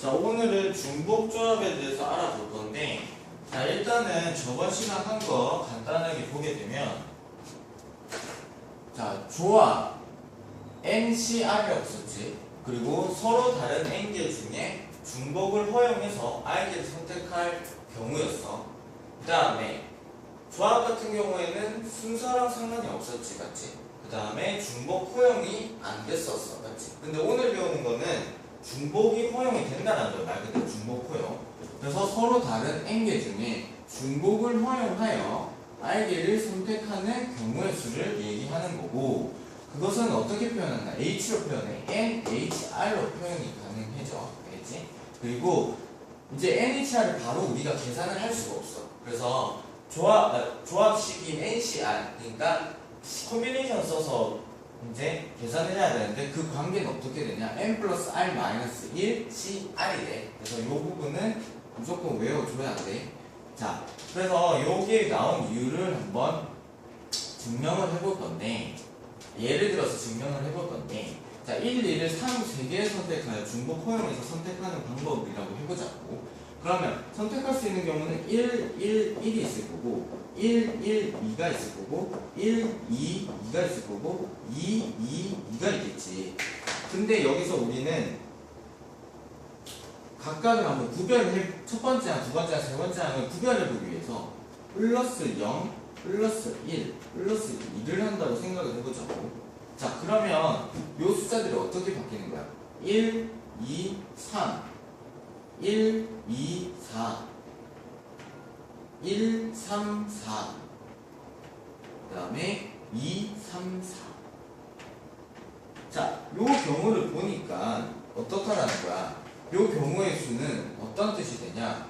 자, 오늘은 중복조합에 대해서 알아볼 건데, 자, 일단은 저번 시간 한 거 간단하게 보게 되면, 자, 조합 NCR이 없었지. 그리고 서로 다른 N개 중에 중복을 허용해서 I개를 선택할 경우였어. 그 다음에 조합 같은 경우에는 순서랑 상관이 없었지, 맞지? 그 다음에 중복 허용이 안 됐었어, 맞지? 근데 오늘 배우는 거는 중복이 허용이 된다는 거야, 말 그대로 중복 허용. 그래서 서로 다른 N개 중에 중복을 허용하여 I개를 선택하는 경우의 수를 얘기하는 거고, 그것은 어떻게 표현하나? H로 표현해. NHR로 표현이 가능해져. 알겠지? 그리고 이제 NHR을 바로 우리가 계산을 할 수가 없어. 그래서 조합식인 NCR, 그러니까 콤비네이션 써서 이제 계산을 해야 되는데, 그 관계는 어떻게 되냐? n 플러스 r 마이너스 1 CR이 돼. 그래서 이 부분은 무조건 외워줘야 돼. 자, 그래서 여기에 나온 이유를 한번 증명을 해볼 건데, 예를 들어서 증명을 해볼 건데, 자, 1, 2를 3, 3개 선택하여 중복 허용해서 선택하는 방법이라고 해보자고. 그러면 선택할 수 있는 경우는 1, 1, 1이 있을 거고, 1, 1, 2가 있을 거고, 1, 2, 2가 있을 거고, 2, 2, 2가 있겠지. 근데 여기서 우리는 각각을 한번 구별을 해, 첫 번째랑 두 번째랑 세 번째랑을 구별해 보기 위해서 플러스 0, 플러스 1, 플러스 2를 한다고 생각을 해보자고. 자, 그러면 이 숫자들이 어떻게 바뀌는 거야? 1, 2, 3, 1, 2, 4, 1, 3, 4, 그 다음에 2, 3, 4. 자, 요 경우를 보니까 어떻다라는 거야? 요 경우의 수는 어떤 뜻이 되냐?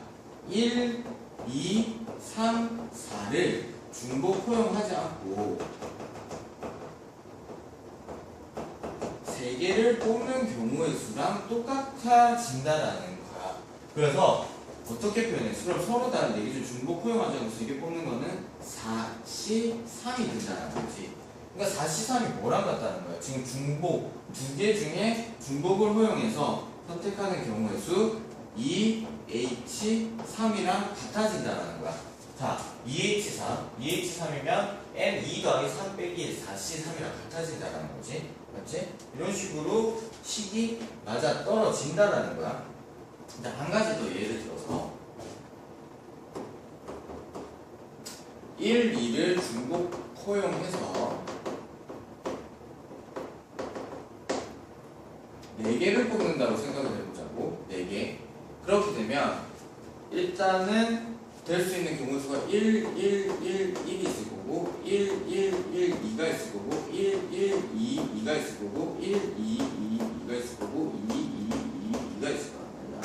1, 2, 3, 4를 중복 허용하지 않고 3개를 뽑는 경우의 수랑 똑같아진다라는 거야. 그래서 어떻게 표현해? 그럼 서로 다른 4개 중 중복 허용하지 않고 3개 뽑는 거는 4C3이 된다는 거지. 그러니까 4C3이 뭐랑 같다는 거야? 지금 중복 2개 중에 중복을 허용해서 선택하는 경우의 수 2H3이랑 같아진다는 거야. 자, 2H3이면 N2 더하기 3 빼기 1, 4C3이랑 같아진다는 거지. 맞지? 이런 식으로 식이 맞아 떨어진다는 거야. 자, 한 가지 더 예를 들어서 1, 2를 중복 허용해서 4개를 뽑는다고 생각을 해보자고. 4개. 그렇게 되면 일단은 될 수 있는 경우 수가 1, 1, 1, 1이 있을 거고, 1, 1, 1, 2가 있을 거고, 1, 1, 2, 2가 있을 거고, 1, 2, 2, 2가 있을 거고, 2, 2, 2, 2가 있을 거란 말이야.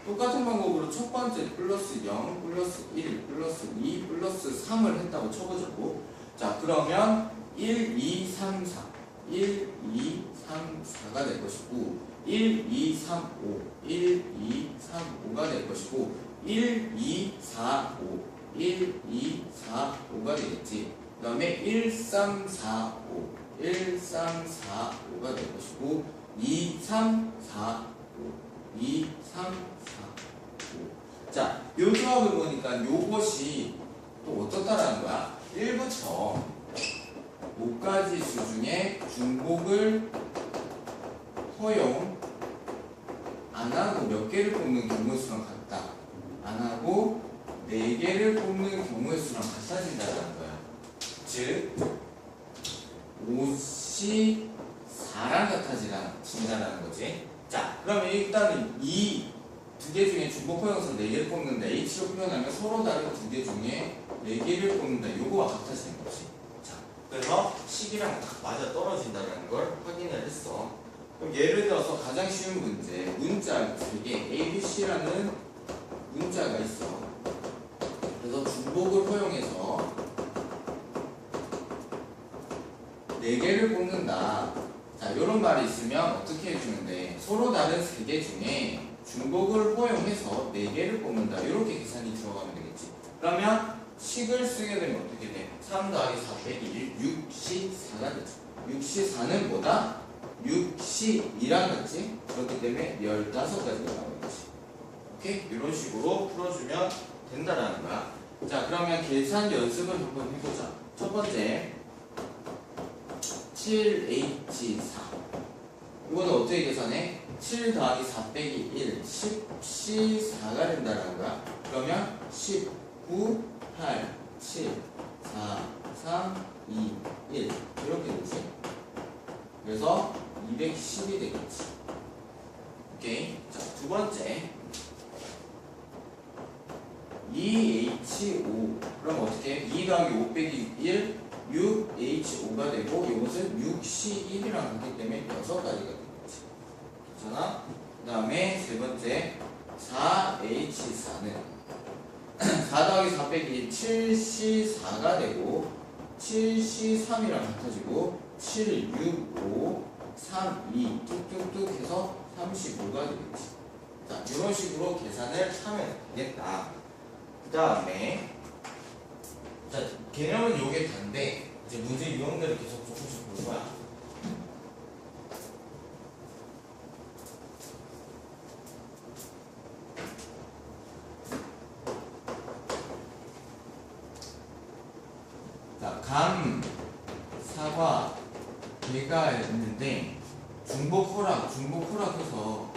똑같은 방법으로 첫 번째 플러스 0, 플러스 1, 플러스 2, 플러스 3을 했다고 쳐보자고. 자, 그러면 1, 2, 3, 4, 1, 2, 3, 4가 될 것이고, 1, 2, 3, 5, 1, 2, 3, 5가 될 것이고, 1, 2, 4, 5, 1, 2, 4, 5가 되겠지. 그 다음에 1, 3, 4, 5, 1, 3, 4, 5가 될 것이고, 2, 3, 4, 5, 2, 3, 4, 5. 자, 요 조합을 보니까 요것이 또 어떻다라는 거야? 1부터 5까지 수 중에 중복을 허용 안 하고 몇 개를 뽑는 경우의 수랑 같다. 안 하고 4개를 뽑는 경우의 수랑 같아진다는 거야. 즉 5C 4랑 같아진다는 거지. 자, 그러면 일단은 이 2개 중에 중복 허용해서 4개를 뽑는다. H로 표현하면 서로 다른 2개 중에 4개를 뽑는다. 요거와 같아지는 거지. 자, 그래서 식이랑 딱 맞아 떨어진다는 걸 확인을 했어. 그럼 예를 들어서 가장 쉬운 문제, 문자 3개 ABC라는 문자가 있어. 그래서 중복을 허용해서 4개를 뽑는다. 자, 이런 말이 있으면 어떻게 해주는데, 서로 다른 3개 중에 중복을 허용해서 4개를 뽑는다. 이렇게 계산이 들어가면 되겠지. 그러면 식을 쓰게 되면 어떻게 돼? 3 더하기 4 빼기 1, 6C4가 되지. 6C4는 뭐다? 6C2랑 같지? 그렇기 때문에 15가지가 나오는 거지. 오케이? 이런 식으로 풀어주면 된다라는 거야. 자, 그러면 계산 연습을 한번 해보자. 첫 번째 7H4 이거는 어떻게 계산해? 7 더하기 4 빼기 1 10C4가 된다는 거야. 그러면 19, 8, 7, 4, 3, 2, 1 이렇게 되지. 그래서 210이 되겠지. 오케이. 자, 두 번째 2H5 그럼 어떻게? 2 더하기 5 빼기 1 6H5가 되고 이것은 6C1이랑 같기 때문에 6가지가 되겠지. 괜찮아? 그 다음에 세 번째 4H4는 4 더하기 4 빼기 1 7C4가 되고 7C3이랑 같아지고 7, 6, 5, 3, 2 뚝뚝뚝 해서 35가 되겠지. 자, 이런 식으로 계산을 하면 되겠다. 그 다음에 자, 개념은 요게 단데 이제 문제 유형들을 계속 조금씩 볼 거야. 자, 감, 사과, 개가 있는데 중복 허락해서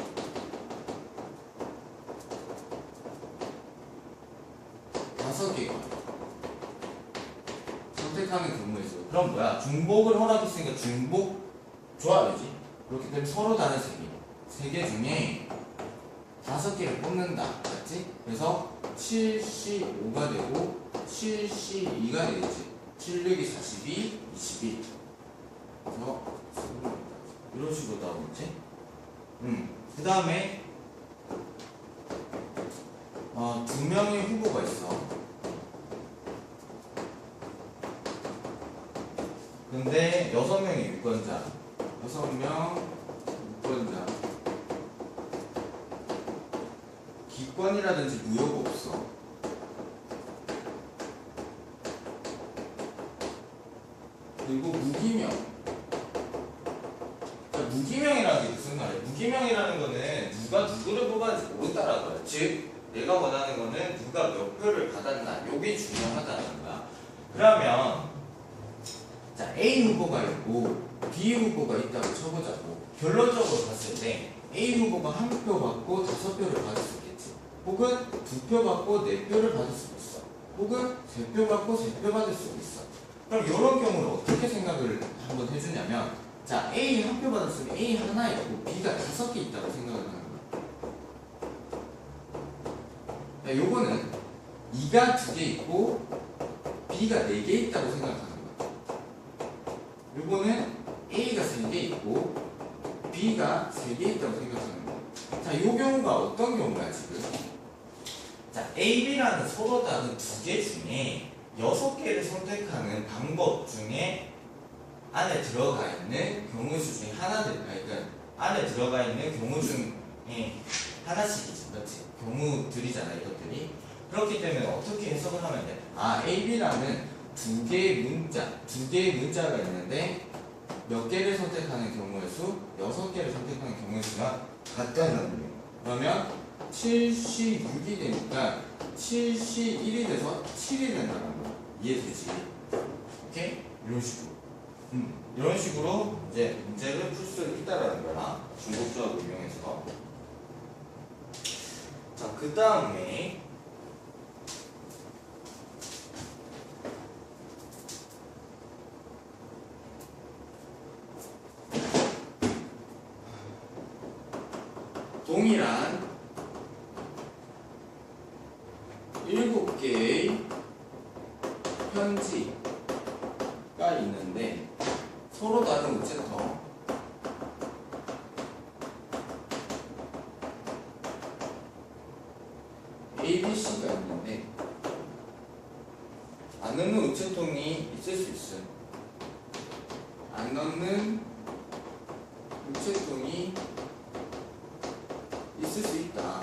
다섯 개가 선택하는 경우에 있어요. 그럼 뭐야? 중복을 허락했으니까 중복 좋아야지. 그렇기 때문에 서로 다른 세 개 중에 5개를 뽑는다. 맞지? 그래서 7C5가 되고 7C2가 되겠지. 7, 6이 42, 22. 그래서 이런 식으로 나오겠지? 그 다음에 2명의 후보가 있어. 근데 6명의 유권자. 6명 유권자. 기권이라든지 무효가 없어. 그리고 무기명. 자, 무기명이라는 게 무슨 말이야? 무기명이라는 거는 누가 누구를 뽑았는지 모른다라는 거야. 즉, 내가 원하는 거는 누가 몇 표를 받았나. 요게 중요하다는 거야. 그러면 자, A 후보가 있고 B 후보가 있다고 쳐보자고. 결론적으로 봤을 때 A 후보가 1표 받고 5표를 받을 수 있겠지. 혹은 2표 받고 4표를 받을 수 있어. 혹은 3표 받고 3표 받을 수 있어. 그럼 이런 경우를 어떻게 생각을 한번 해주냐면, 자, A 1표 받았으면 A 하나 있고 B가 5개 있다고 생각을 하는 거야. 자, 요거는 E가 2개 있고 B가 4개 있다고 생각하는 거야. 요거는 A가 3개 있고 B가 3개 있다고 생각하는 거야. 자, 요 경우가 어떤 경우야 지금? 자, A, B라는 서로 다른 2개 중에 6개를 선택하는 방법 중에 안에 들어가 있는 경우수 중에 하나들, 그러니까 안에 들어가 있는 경우 중에 하나씩이지, 그렇지? 경우들이잖아, 이것들이. 그렇기 때문에 어떻게 해석을 하면 돼? 아, A, B라는 2개의 문자가 있는데 몇 개를 선택하는 경우의 수? 6개를 선택하는 경우의 수가 같다는 거예요. 그러면 7C6이 되니까 7C1이 돼서 7이 된다는 거. 이해되지? 오케이? 이런 식으로. 이런 식으로 이제 문제를 풀 수 있다라는 거야. 중복조합을 이용해서. 자, 그 다음에 동일한 7개의 편지가 있는데 서로 다른 우체통 A, B, C가 있는데 안 넣는 우체통이 있을 수 있어요. 안 넣는 우체통이 있을 수 있다.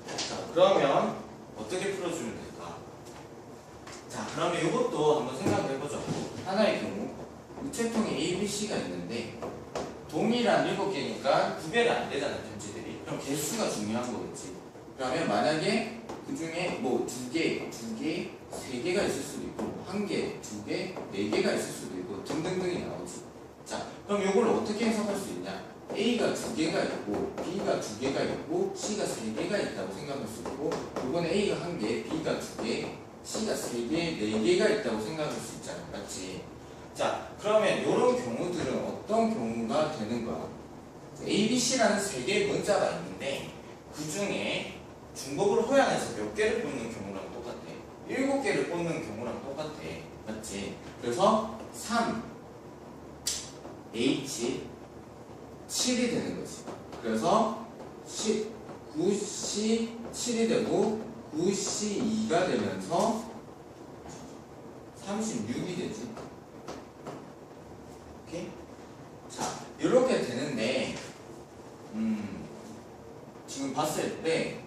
자, 그러면 어떻게 풀어주면 될까? 자, 그러면 이것도 한번 생각해 보죠. 하나의 경우 우체통에 A, B, C가 있는데 동일한 7개니까 구별이 안 되잖아, 편지들이. 그럼 개수가 중요한 거겠지. 그러면 만약에 그 중에 뭐 2개, 3개가 있을 수도 있고 1개, 2개, 4개가 있을 수도 있고 등등등이 나오지. 자, 그럼 이걸 어떻게 해석할 수 있냐? A가 2개가 있고 B가 2개가 있고 C가 3개가 있다고 생각할 수 있고, 이번에 A가 1개, B가 2개, C가 3개, 4개가 있다고 생각할 수 있잖아. 맞지? 자, 그러면 이런 경우들은 어떤 경우가 되는 거야? A, B, C라는 3개의 문자가 있는데 그 중에 중복을 호양해서 몇 개를 뽑는 경우랑 똑같아. 7개를 뽑는 경우랑 똑같아. 맞지? 그래서 3, H, 7이 되는 거지. 그래서 9C, 7이 되고 9C, 2가 되면서 36이 되지. 오케이? 자, 이렇게 되는데 지금 봤을 때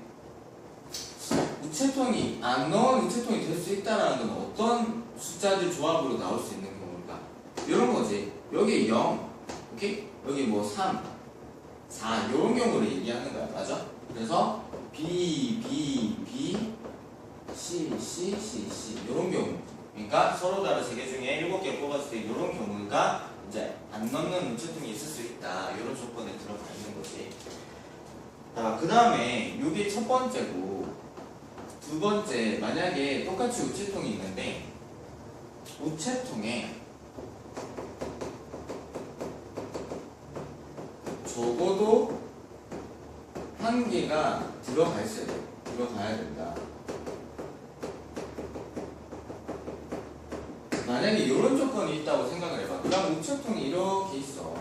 우체통이 안 넣은 우체통이 될 수 있다는 건 어떤 숫자들 조합으로 나올 수 있는 경우일까? 이런 거지. 여기 0, 오케이? 여기 뭐 3, 4 이런 경우를 얘기하는 거야. 맞아? 그래서 B, B, B, C, C, C, C 이런 경우. 그러니까 서로 다른 3개 중에 7개 뽑았을 때 이런 경우가 이제 안 넣는 우체통이 있을 수 있다. 이런 조건에 들어가 있는 거지. 자, 그 다음에 이게 첫 번째고, 두 번째, 만약에 똑같이 우체통이 있는데 우체통에 적어도 1개가 들어가 있어야 돼. 들어가야 된다. 만약에 이런 조건이 있다고 생각을 해봐. 그럼 우체통이 이렇게 있어.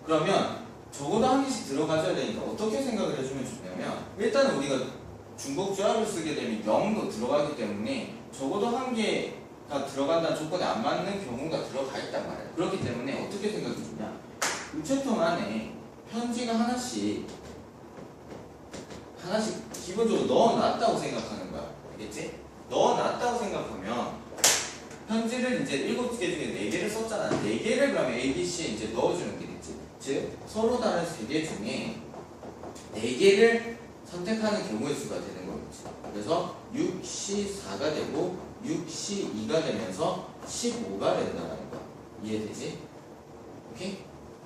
그러면 적어도 1개씩 들어가줘야 되니까 어떻게 생각을 해주면 좋냐면, 일단은 우리가 중복 조합을 쓰게 되면 0도 들어가기 때문에 적어도 1개가 들어간다는 조건에 안 맞는 경우가 들어가 있단 말이야. 그렇기 때문에 어떻게 생각해 주냐, 우체통 안에 편지가 하나씩 기본적으로 넣어놨다고 생각하는 거야. 알겠지? 넣어놨다고 생각하면 편지를 이제 7개 중에 4개를 썼잖아. 4개를 그러면 A, B, C에 이제 넣어주는 게 있지. 즉 서로 다른 3개 중에 4개를 선택하는 경우의 수가 되는 거겠지. 그래서 6C4가 되고 6C2가 되면서 15가 된다는 거야. 이해되지? 오케이?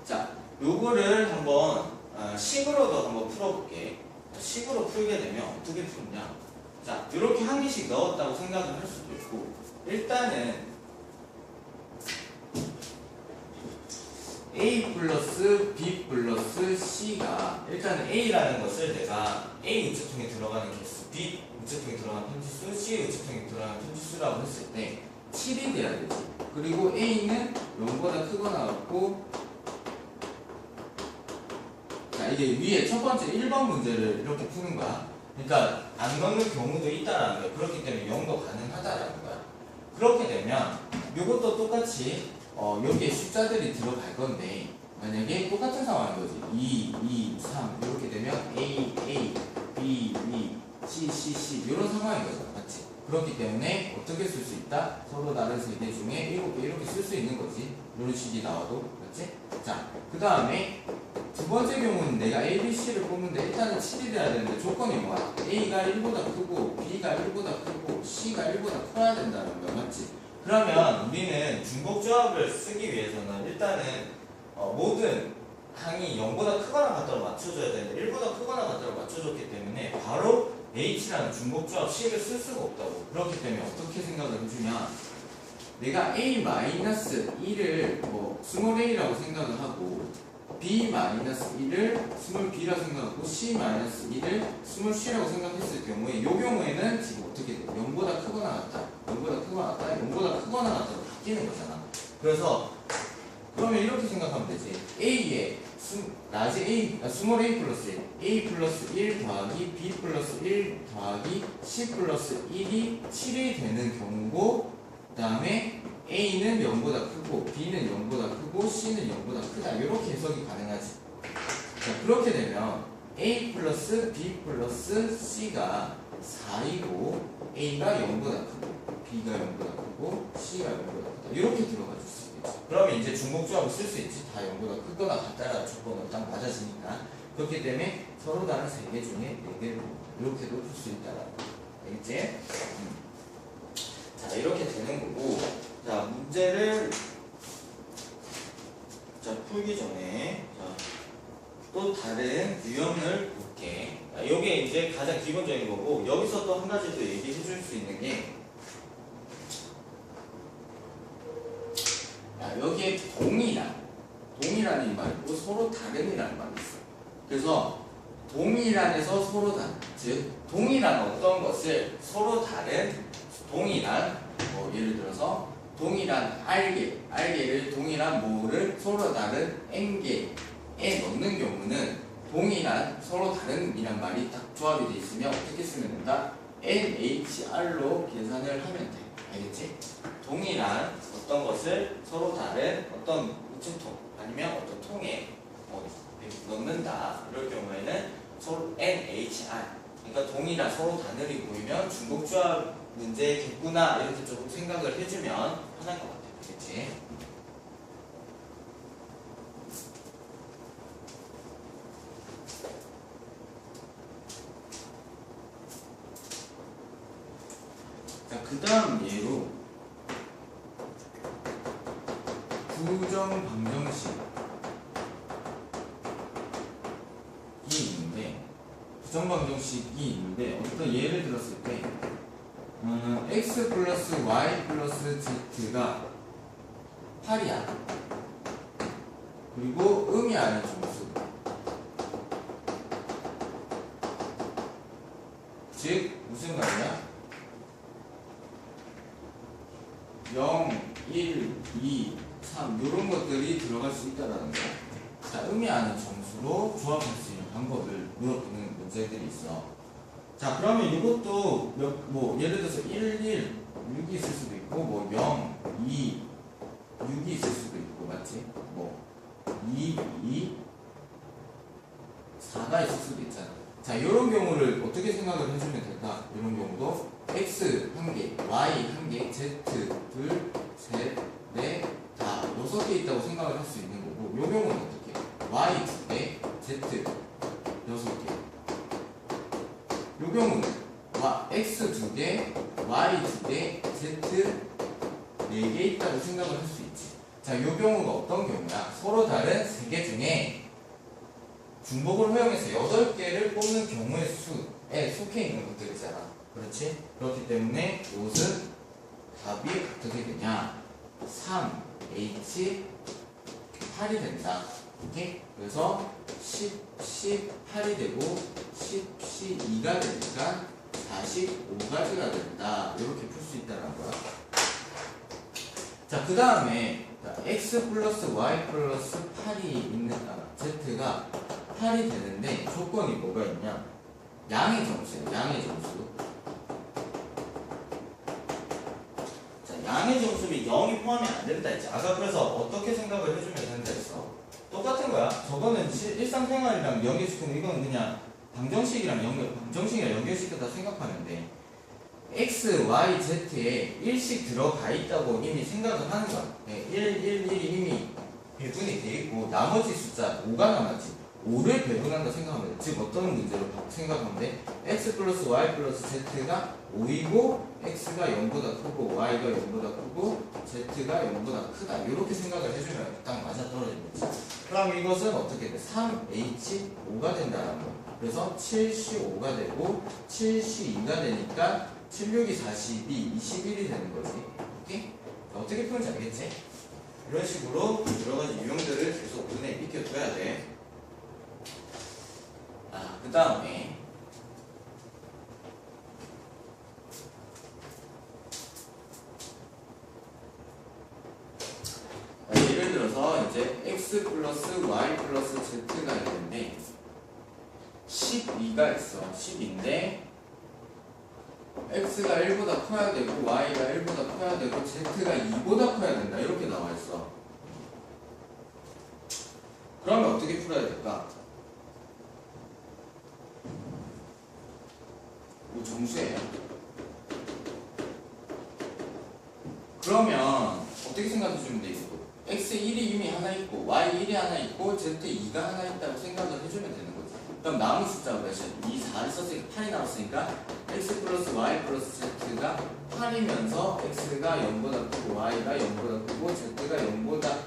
자, 요거를 한번 식으로도 한번 풀어볼게. 식으로 풀게 되면 어떻게 풀냐? 자, 이렇게 1개씩 넣었다고 생각을 할 수도 있고, 일단은 A 플러스 B 플러스 C가, 일단은 A라는 것을 내가 A 우체통에 들어가는 개수, B 우체통에 들어가는 편지수, C 우체통에 들어가는 편지수라고 했을 때 7이 돼야 되지. 그리고 A는 0보다 크거나 같고, 자, 이게 위에 첫 번째 1번 문제를 이렇게 푸는 거야. 그러니까 안 넣는 경우도 있다라는 거야. 그렇기 때문에 0도 가능하다라는 거야. 그렇게 되면 이것도 똑같이 여기에 숫자들이 들어갈 건데, 만약에 똑같은 상황인 거지. 2, 2, 3 이렇게 되면 A, A, B, B, C, C, C 이런 상황인 거죠. 맞지? 그렇기 때문에 어떻게 쓸 수 있다? 서로 다른 3개 중에 7개 이렇게 쓸 수 있는 거지. 이런 식이 나와도. 맞지? 자, 그 다음에 두 번째 경우는 내가 A, B, C를 뽑는데 일단은 7이 돼야 되는데 조건이 뭐야? A가 1보다 크고 B가 1보다 크고 C가 1보다 커야 된다는 거야. 맞지? 그러면 우리는 중복조합을 쓰기 위해서는 일단은 모든 항이 0보다 크거나 같다고 맞춰줘야 되는데 1보다 크거나 같다고 맞춰줬기 때문에 바로 H라는 중복조합 C를 쓸 수가 없다고. 그렇기 때문에 어떻게 생각을 해주냐, 내가 A-1을 뭐 스몰 a라고 생각을 하고 B-1을 스몰 b라고 생각하고 C-1을 스몰 c라고 생각했을 경우에, 이 경우에는 지금 어떻게 돼? 0보다 크거나 같다, 0보다 크거나 같다, 0보다 크거나 같다로 바뀌는 거잖아. 그래서 그러면 이렇게 생각하면 되지. A에 라지 A, 스몰 a 플러스 1, A 플러스 1 더하기 B 플러스 1 더하기 C 플러스 1이 7이 되는 경우고, 그 다음에 A는 0보다 크고 B는 0보다 크고 C는 0보다 크다, 이렇게 해석이 가능하지. 자, 그렇게 되면 A 플러스 B 플러스 C가 4이고 A가 0보다 크고 B가 0보다 크고 C가 0보다 크다, 이렇게 들어가 줄 수 있겠지. 그러면 이제 중복조합을 쓸 수 있지. 다 0보다 크거나 같다라는 조건으로 딱 맞아지니까. 그렇기 때문에 서로 다른 3개 중에 4개를 이렇게도 풀 수 있다라는 거. 알겠지? 자, 이렇게 되는 거고. 자, 문제를 자, 풀기 전에 또 다른 유형을 볼게. 이게 이제 가장 기본적인 거고, 여기서 또 한 가지 또 얘기해 줄 수 있는 게, 여기에 동일한이 말고 서로 다른이라는 말이 있어. 그래서 동일한에서 서로 다른, 즉 동일한 어떤 것을 서로 다른 동일한, 뭐 예를 들어서 동일한 알게를 동일한 뭐를 서로 다른 n개에 넣는 경우는 동일한 서로 다른이란 말이 딱 조합이 돼 있으면 어떻게 쓰면 된다? NHR로 계산을 하면 돼. 알겠지? 동일한 어떤 것을 서로 다른 어떤 우체통 아니면 어떤 통에 넣는다. 이럴 경우에는 서로 NHR, 그러니까 동일한 서로 다른이 보이면 중복조합 문제겠구나 이렇게 조금 생각을 해주면 편할 것 같아. 알겠지? 자, 그 다음 예로 부정 방정식이 있는데, 어떤 예를 들었을 때 x 플러스 y 플러스 z가 8이야. 그리고 의미 아닌 정수, 즉 무슨 말이야? 0, 1, 2, 3 이런 것들이 들어갈 수 있다라는 거야. 자, 의미 아닌 정수로 조합할 수 있는 방법을 물어보는 문제들이 있어. 자, 그러면 이것도 뭐 예를 들어서 1, 6이 있을 수도 있고, 뭐 0, 2, 6이 있을 수도 있고, 맞지? 뭐 2, 4가 있을 수도 있잖아. 자, 이런 경우를 어떻게 생각을 해주면 될까? 이런 경우도 x 한 개, y 한 개, z 둘, 셋, 넷, 다 6개 있다고 생각을 할 수 있는 거고, 이 경우는 어떻게? y 두 개, z 6개. 이 경우는 x 두 개, y 두 개, z 4개 있다고 생각을 할 수 있지. 자, 이 경우가 어떤 경우야? 서로 다른 3개 중에 중복을 허용해서 8개를 뽑는 경우의 수에 속해 있는 것들이잖아. 그렇지? 그렇기 때문에 이것은 답이 어떻게 되냐? 3H 8이 된다. 오케이? 그래서 18이 되고 12가 되니까 45가지가 된다. 이렇게 풀 수 있다는 거야. 자, 그 다음에 x 플러스 y 플러스 8이 있는 z가 8이 되는데 조건이 뭐가 있냐? 양의 점수예요. 양의 점수. 자, 양의 점수는 0이 포함이 안 된다 했지. 아까 그래서 어떻게 생각을 해주면 된다 했어? 똑같은 거야. 저거는 일상생활이랑 연결시키는, 이건 그냥 방정식이랑 연결시켰다 생각하면 돼. x, y, z에 1씩 들어가 있다고 이미 생각을 하는 거야. 1, 1이 이미 배분이 돼 있고 나머지 숫자 5가 남았지. 5를 배분한다 생각하면 돼. 즉 어떤 문제로 생각하면 돼? x 플러스 y 플러스 z가 5이고 x가 0보다 크고 y가 0보다 크고 z가 0보다 크다. 이렇게 생각을 해주면 딱 맞아떨어지는 거지. 그럼 이것은 어떻게 돼? 3h5가 된다는 거. 그래서 75가 되고 72가 되니까 7, 6이 42, 21이 되는 거지. 오케이? 자, 어떻게 푸는지 알겠지? 이런 식으로 여러 가지 유형들을 계속 눈에 익혀둬야 돼. 그 다음에 예를 들어서 이제 x 플러스 y 플러스 z가 있는데 12가 있어. 10인데 x가 1보다 커야 되고 y가 1보다 커야 되고 z가 2보다 커야 된다. 이렇게 나와 있어. 그러면 어떻게 풀어야 될까? 뭐 정수예요. 그러면 어떻게 생각해주면 돼? 이것도 x1이 이미 하나 있고 y1이 하나 있고 z2가 하나 있다고 생각을 해주면 되는 거지. 그럼 남은 숫자가 몇이야? 2, 4를 썼으니까 8이 남았으니까 x 플러스 y 플러스 z가 8이면서 x가 0보다 크고 y가 0보다 크고 z가 0보다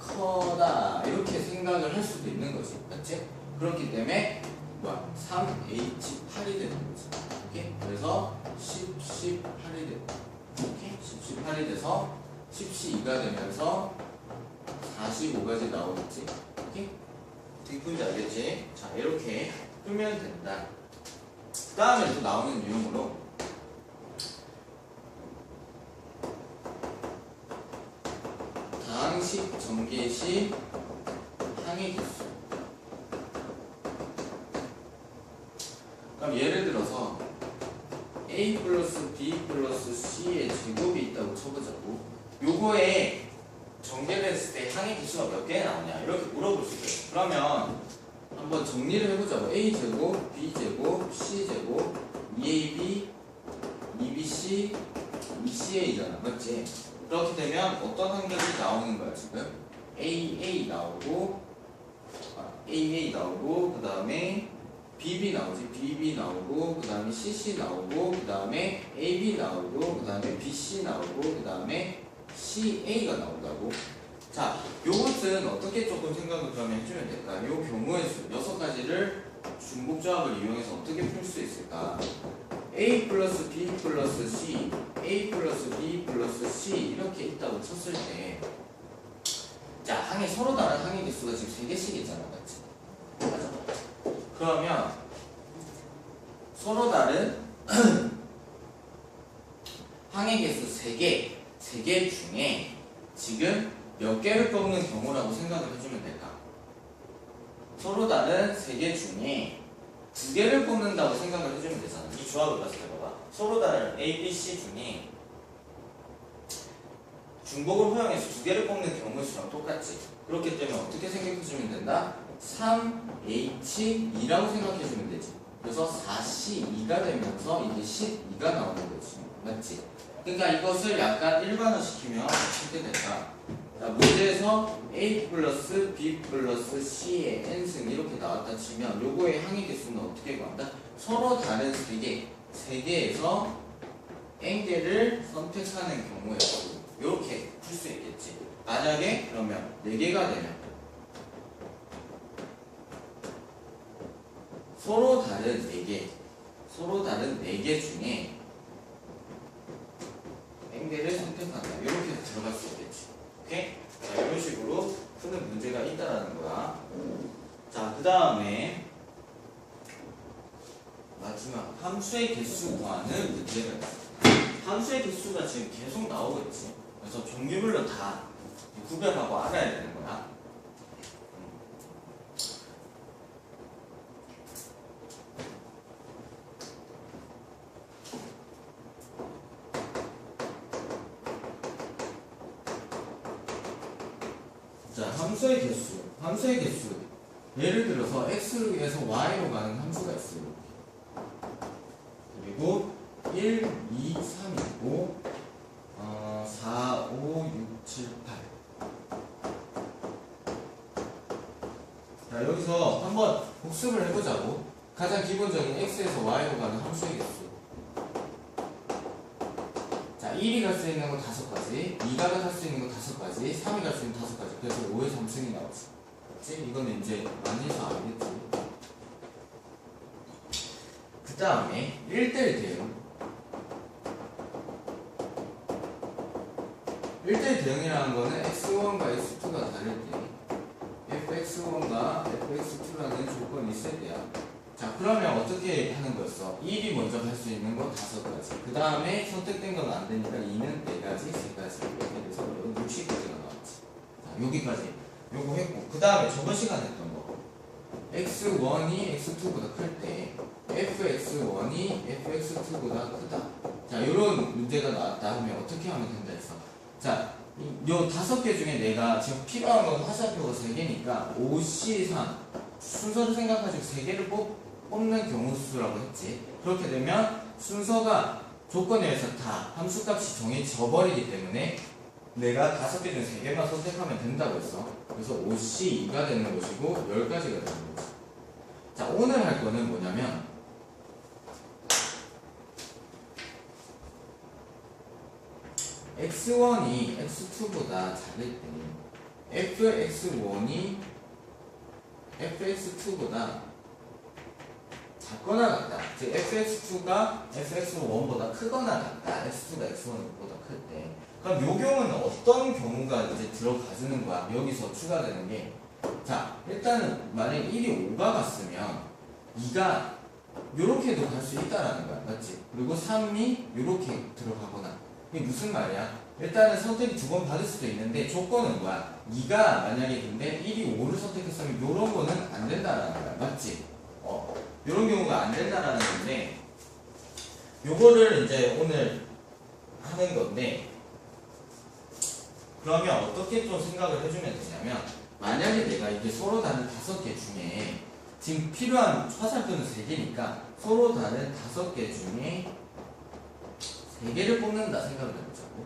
커다 이렇게 생각을 할 수도 있는 거지. 맞지? 그렇기 때문에 3h8이 되는 거지. 오케이? 그래서 10, 18이 되는 거지. 오케이? 10, 18이 돼서 10시 2가 되면서 45까지 나오겠지. 오케이? 되게 뭔지 알겠지? 자, 이렇게 풀면 된다. 그 다음에 또 나오는 유형으로 다항식, 전개식, 항의 개수. 그럼 예를 들어서 a 플러스 b 플러스 c의 제곱이 있다고 쳐보자고. 요거에 전개를 했을 때 항의 개수가 몇 개 나오냐 이렇게 물어볼 수 있어요. 그러면 한번 정리를 해보자고. a제곱, b제곱, c제곱, 2ab, 2bc, 2ca잖아. 맞지? 그렇게 되면 어떤 항격이 나오는 거야 지금? aa 나오고 그 다음에 bb 나오지. bb 나오고 그 다음에 cc 나오고 그 다음에 ab 나오고 그 다음에 bc 나오고 그 다음에 ca가 나온다고. 자, 요것은 어떻게 조금 생각을 그러면 해주면 될까? 요 경우의 수 6가지를 중복조합을 이용해서 어떻게 풀 수 있을까? a 플러스 b 플러스 c, a 플러스 b 플러스 c 이렇게 있다고 쳤을 때, 자, 항이 서로 다른 항의 개수가 지금 3개씩 있잖아, 맞지? 맞아. 그러면 서로 다른 항의 개수 3개 중에 지금 몇 개를 뽑는 경우라고 생각을 해주면 될까? 서로 다른 3개 중에 2개를 뽑는다고 생각을 해주면 되잖아. 이 조합을 봤을 때 봐봐. 서로 다른 A, B, C 중에 중복을 허용해서 2개를 뽑는 경우의 수랑 똑같지. 그렇기 때문에 어떻게 생각해주면 된다? 3H2라고 생각해주면 되지. 그래서 4C2가 되면서 이게 12가 나오는 거지. 맞지? 그러니까 이것을 약간 일반화시키면 어떻게 될까? 자, 문제에서 A 플러스 B 플러스 C의 n승 이렇게 나왔다 치면 요거의 항의 개수는 어떻게 구한다? 서로 다른 3개에서 n개를 선택하는 경우에 이렇게 풀 수 있겠지. 만약에 그러면 4개가 되면 서로 다른 4개 중에 n개를 선택한다. 이렇게 들어갈 수 있겠지. 오케이? 자, 이런 식으로 푸는 문제가 있다라는 거야. 자, 그 다음에 마지막 함수의 개수 구하는 문제가 있어. 함수의 개수가 지금 계속 나오겠지. 그래서 종류별로 다 구별하고 알아야 되는 거야. 자, 함수의 개수. 예를 들어서 x에서 y로 가는 함수가 있어요. 그리고 1, 2, 3이고 4, 5, 6, 7, 8. 자, 여기서 한번 복습을 해보자고. 가장 기본적인 x에서 y로 가는 함수의 개수. 자, 1이 갈 수 있는 거 5가지, 2가 갈 수 있는 거 5가지, 3이 갈 수 있는 5가지. 그래서 5의 3승이 나오지. 그치? 이거는 이제 많이 해서 알겠지. 그 다음에 1대1 대응. 1대1 대응이라는 거는 x1과 x2가 다를 때 fx1과 fx2라는 조건이 있을 때야. 자, 그러면 어떻게 하는 거였어? 1이 먼저 갈 수 있는 거 5가지. 그 다음에 선택된 건 안 되니까 2는 4가지, 3가지. 이렇게 돼서 60까지가 나왔지. 자, 여기까지. 요거 했고. 그 다음에 저번 시간에 했던 거. x1이 x2보다 클 때 fx1이 fx2보다 크다. 자, 요런 문제가 나왔다 하면 어떻게 하면 된다 했어? 자, 요 5개 중에 내가 지금 필요한 건 화살표가 3개니까 5, C, 3 순서를 생각하시고 3개를 뽑는 경우 수라고 했지. 그렇게 되면 순서가 조건에 의해서 다 함수값이 정해져 버리기 때문에 내가 5개 중 3개만 선택하면 된다고 했어. 그래서 옷이 2가 되는 것이고 10가지가 되는 거지. 자, 오늘 할 거는 뭐냐면 x1이 x2보다 작을 때 fx1이 fx2보다 작거나 같다. 즉 fx2가 fx1보다 크거나 같다. x2가 x1보다 클 때. 그럼 요 경우는 어떤 경우가 이제 들어가주는 거야? 여기서 추가되는 게. 자, 일단은 만약에 1이 5가 갔으면 2가 요렇게도 갈 수 있다라는 거야. 맞지? 그리고 3이 요렇게 들어가거나. 이게 무슨 말이야? 일단은 선택이 2번 받을 수도 있는데 조건은 뭐야? 2가 만약에 근데 1이 5를 선택했으면 요런 거는 안 된다라는 거야. 맞지? 요런 경우가 안 된다라는 건데 요거를 이제 오늘 하는 건데 그러면 어떻게 좀 생각을 해주면 되냐면 만약에 내가 이게 서로 다른 5개 중에 지금 필요한 화살표는 3개니까 서로 다른 5개 중에 3개를 뽑는다 생각을 해보자고.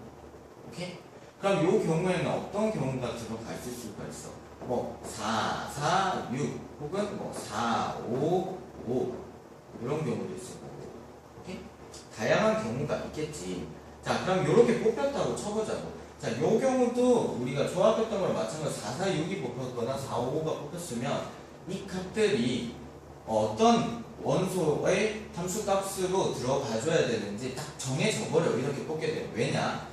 오케이? 그럼 요 경우에는 어떤 경우가 들어가 있을 수가 있어? 뭐 4, 4, 6 혹은 뭐 4, 5, 5 이런 경우도 있을 거고. 오케이? 다양한 경우가 있겠지. 자, 그럼 요렇게 뽑혔다고 쳐보자고. 자, 요 경우도 우리가 조합했던 걸 마찬가지로 4, 4, 6이 뽑혔거나 4, 5, 5가 뽑혔으면 이 값들이 어떤 원소의 함수값으로 들어가줘야 되는지 딱 정해져 버려. 이렇게 뽑게 돼요. 왜냐?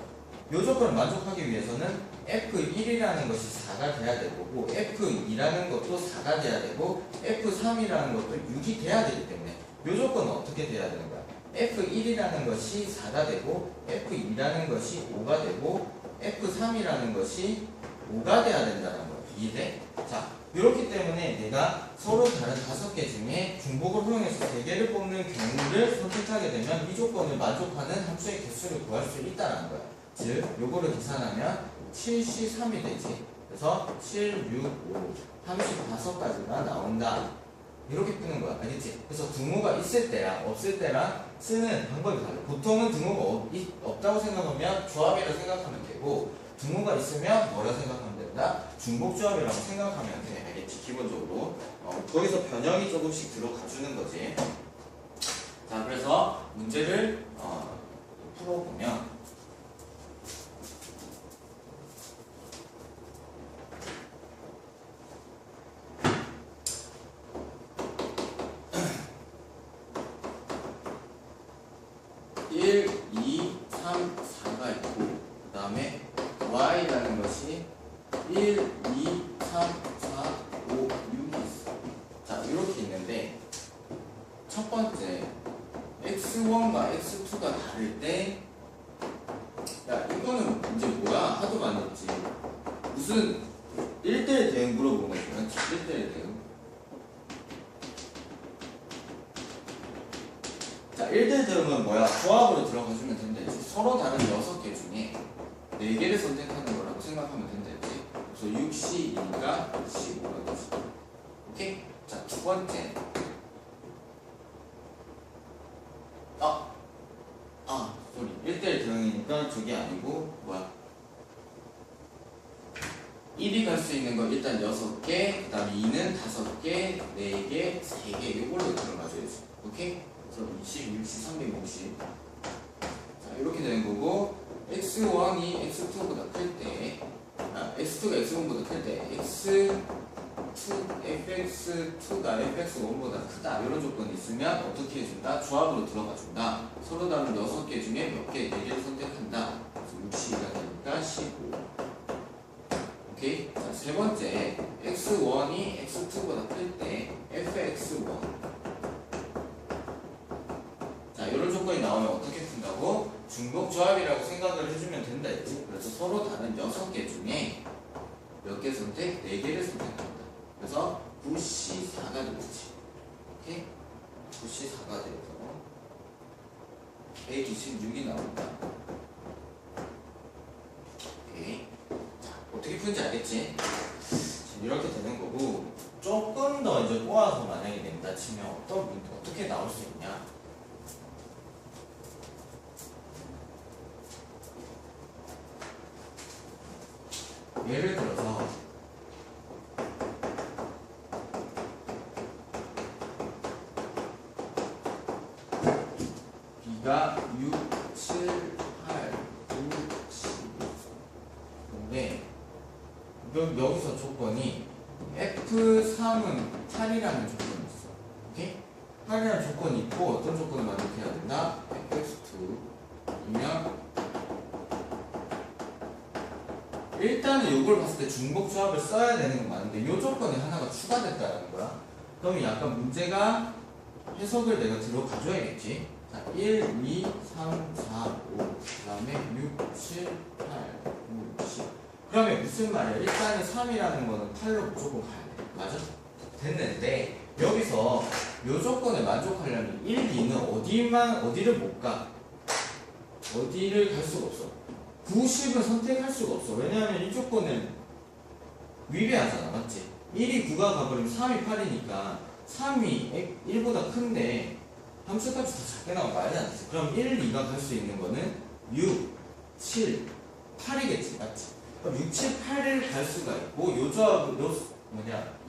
요 조건을 만족하기 위해서는 F1이라는 것이 4가 돼야 될 거고 F2라는 것도 4가 돼야 되고 F3이라는 것도 6이 돼야 되기 때문에 요 조건은 어떻게 돼야 되는 거야? F1이라는 것이 4가 되고 F2라는 것이 5가 되고 F3이라는 것이 5가 돼야 된다는 거야. 이해돼? 자, 이렇기 때문에 내가 서로 다른 5개 중에 중복을 활용해서 3개를 뽑는 경우를 선택하게 되면 이 조건을 만족하는 함수의 개수를 구할 수 있다는 거야. 즉, 요거를 계산하면 7C3이 되지. 그래서 7, 6, 5, 35가지가 나온다. 이렇게 푸는 거야. 알겠지? 그래서 등호가 있을 때랑 없을 때랑 쓰는 방법이 달라. 보통은 등호가 없다고 생각하면 조합이라고 생각하면 되고 등호가 있으면 뭐라고 생각하면 된다? 중복조합이라고 생각하면 돼. 알겠지? 기본적으로. 거기서 변형이 조금씩 들어가주는 거지. 자, 그래서 문제를 풀어보면 1, 2, 3, 4가 있고 그 다음에 y라는 것이 1, 2, 3, 4, 5, 6이 있어. 자, 이렇게 있는데 첫 번째 x1과 x2가 다를 때 야, 이거는 이제 뭐야? 하도 많이 했지. 무슨 1대1 대응 물어보는 거야. 1대1 대응. 자, 1대1 대응은 뭐야? 조합으로 들어가주면 된다 했지. 서로 다른 6개 중에 4개를 선택하는 거라고 생각하면 된다 했지. 그래서 6C2가 15가 되지. 오케이? 자, 두 번째. 소리. 1대1 대응이니까 저게 아니고, 뭐야? 1이 갈 수 있는 거 일단 6개, 그 다음에 2는 5개, 4개, 3개, 이걸로 들어가줘야지. 오케이? 그래서 20, 60, 360. 자, 이렇게 되는 거고, x1이 x2보다 클 때, x2가 x1보다 클 때, fx2가 fx1보다 크다. 이런 조건이 있으면 어떻게 해준다? 조합으로 들어가준다. 서로 다른 6개 중에 몇 개, 4개를 선택한다. 그래서 60이 되니까 15. 오케이? 자, 세 번째, x1이 x2보다 클 때, fx1. 자, 이런 조건이 나오면 어떻게 푼다고? 중복조합이라고 생각을 해주면 된다 했지. 그래서 서로 다른 6개 중에 몇 개 선택? 4개를 선택한다. 그래서 9C4가 되겠지. 오케이? 9C4가 돼서 126이 나온다. 오케이. 자, 어떻게 푸는지 알겠지? 지금 이렇게 되는 거고, 조금 더 이제 꼬아서 만약에 낸다 치면 어떻게 나올 수 있냐? 예를 들어서 B가 6, 7, 8, 9, 10 근데 여기서 조건이 F3은 8이라는 조건이 있어. 오케이? 8이라는 조건이 있고 어떤 조건을 만족해야 된다? F2이면 일단은 이걸 봤을 때 중복 조합을 써야 되는 건 맞는데 이 조건이 하나가 추가됐다는 거야. 그러면 약간 문제가 해석을 내가 들어가줘야겠지. 자, 1, 2, 3, 4, 5, 그 다음에 6, 7, 8, 9, 10. 그러면 무슨 말이야? 일단은 3이라는 거는 8로 무조건 가야 돼. 맞아? 됐는데 여기서 이 조건에 만족하려면 1, 2는 어디를 못 가? 어디를 갈 수가 없어. 90은 선택할 수가 없어. 왜냐하면 이 조건을 위배하잖아. 맞지? 1이 9가 가버리면 3이 8이니까 3이 1보다 큰데 함수값이 더 작게 나오면 말이 안 되지. 그럼 1, 2가 갈 수 있는 거는 6, 7, 8이겠지. 맞지? 그럼 6, 7, 8을 갈 수가 있고 요 조합,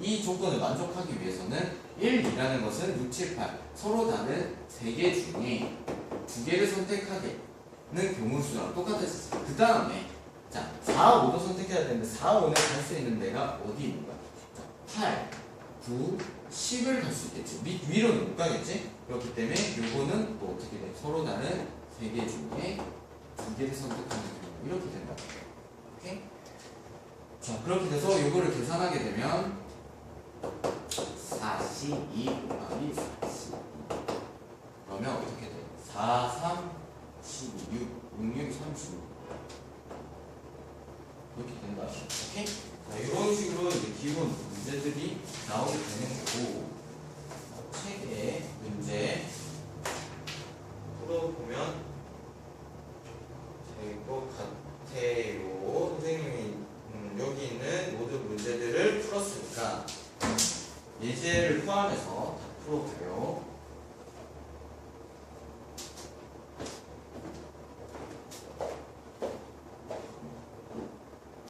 이 조건을 만족하기 위해서는 1, 2라는 것은 6, 7, 8 서로 다른 3개 중에 2개를 선택하게 는 경우수랑 똑같았어. 그 다음에 자 4, 5도 선택해야 되는데 4, 5는 갈 수 있는 데가 어디 있는 거야? 자, 8, 9, 10을 갈 수 있겠지. 위로는 못 가겠지? 그렇기 때문에 요거는 또 어떻게 돼? 서로 다른 3개 중에 2개를 선택하는 경우 이렇게 된다. 오케이? 자 그렇게 돼서 요거를 계산하게 되면 42 곱하기 42 그러면 어떻게 돼? 4, 3 16, 66, 36 이렇게 된다. 오케이? 자, 이런 식으로 이제 기본 문제들이 나오게 되는 거고